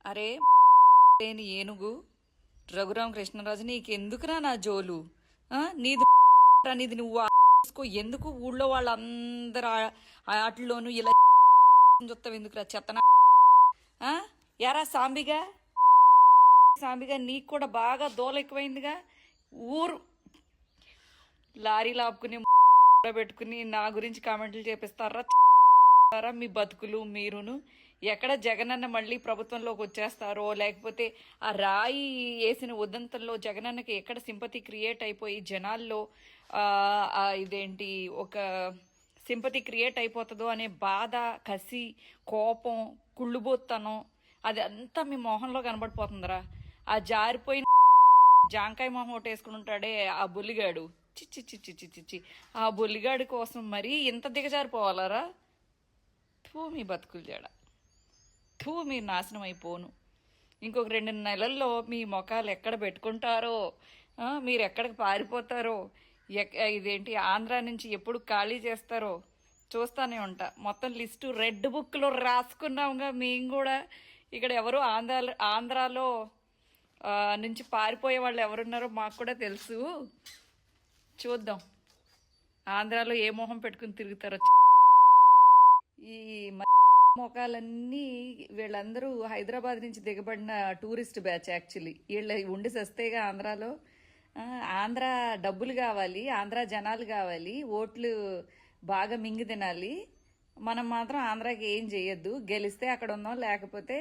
అరే లేని ఏనుగు రఘురామ కృష్ణరాజు నీకెందుకురా నా జోలు? నీది నీది నువ్వు చూసుకో. ఎందుకు ఊళ్ళో వాళ్ళందరూ ఆటల్లోనూ ఇలా చూస్తావు? ఎందుకురా చెత్తన? యారా సాంబిగా సాంబిగా నీకు కూడా బాగా దోల ఎక్కువైందిగా. ఊరు లారీలు ఆపుకుని పెట్టుకుని నా గురించి కామెంట్లు చేపిస్తారా? మీ బతుకులు మీరును. ఎక్కడ జగనన్న మళ్ళీ ప్రభుత్వంలోకి వచ్చేస్తారో, లేకపోతే ఆ రాయి వేసిన ఉదంతంలో జగనన్నకి ఎక్కడ సింపతి క్రియేట్ అయిపోయి జనాల్లో ఇదేంటి ఒక సింపతి క్రియేట్ అయిపోతుందో అనే బాధ, కసి, కోపం, కుళ్ళుబోత్తనం అది అంతా మీ మొహంలో కనబడిపోతుందిరా. ఆ జారిపోయిన జాంకాయ మొహం ఒకటి వేసుకుని ఉంటాడే ఆ బొల్లిగాడు, చిచ్చి చిచ్చి చిచ్చి చిచ్చి ఆ బొల్లిగాడి కోసం మరీ ఇంత దిగజారిపోవాలరా? మీ బతుకులు జడ, మీరు నాశనం అయిపోను. ఇంకొక 2 నెలల్లో మీ మొఖాలు ఎక్కడ పెట్టుకుంటారో, మీరు ఎక్కడికి పారిపోతారో, ఇదేంటి ఆంధ్రా నుంచి ఎప్పుడు ఖాళీ చేస్తారో చూస్తానే ఉంటా. మొత్తం లిస్టు రెడ్ బుక్లో రాసుకున్నాంగా మేము కూడా. ఇక్కడ ఎవరు ఆంధ్రాలో నుంచి పారిపోయే వాళ్ళు ఎవరున్నారో మాకు కూడా తెలుసు. చూద్దాం ఆంధ్రాలో ఏ మొహం పెట్టుకుని తిరుగుతారో. ఈ మొఖాలన్నీ వీళ్ళందరూ హైదరాబాద్ నుంచి దిగబడిన టూరిస్ట్ బ్యాచ్. యాక్చువల్లీ వీళ్ళ ఉండి సస్తేగా ఆంధ్రాలో. ఆంధ్ర డబ్బులు కావాలి, ఆంధ్ర జనాలు కావాలి, ఓట్లు బాగా మింగి తినాలి. మనం మాత్రం ఆంధ్రాకి ఏం చేయొద్దు. గెలిస్తే అక్కడ ఉందాం, లేకపోతే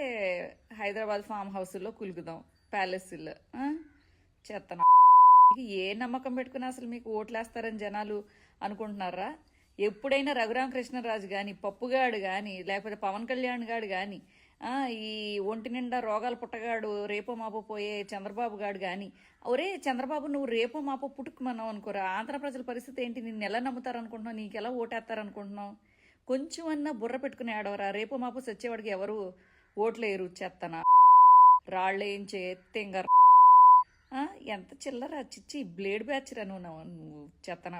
హైదరాబాద్ ఫామ్ హౌస్లో కులుకుదాం, ప్యాలెస్లో. చెత్తన ఏ నమ్మకం పెట్టుకుని అసలు మీకు ఓట్లేస్తారని జనాలు అనుకుంటున్నారా? ఎప్పుడైనా రఘురామ కృష్ణరాజు కానీ, పప్పుగాడు కానీ, లేకపోతే పవన్ కళ్యాణ్ గాడు కానీ, ఈ ఒంటి నిండా రోగాలు పుట్టగాడు రేపో మాపో పోయే చంద్రబాబు గాడు కానీ, ఒరే చంద్రబాబు నువ్వు రేపో మాపో పుట్టుకుమన్నావు అనుకోరా, ఆంధ్ర ప్రజల పరిస్థితి ఏంటి? నిన్ను ఎలా నమ్ముతారనుకుంటున్నావు? నీకు ఎలా ఓటేస్తారనుకుంటున్నావు? కొంచెం అన్నా బుర్ర పెట్టుకుని ఆడవరా? రేపో మాపో సచ్చేవాడికి ఎవరు ఓట్లేరు. చెత్తన రాళ్ళేంచే తెంగర. ఎంత చిల్లరా చిచ్చి బ్లేడ్ బ్యాచ్ రా నువ్వు చెత్తన.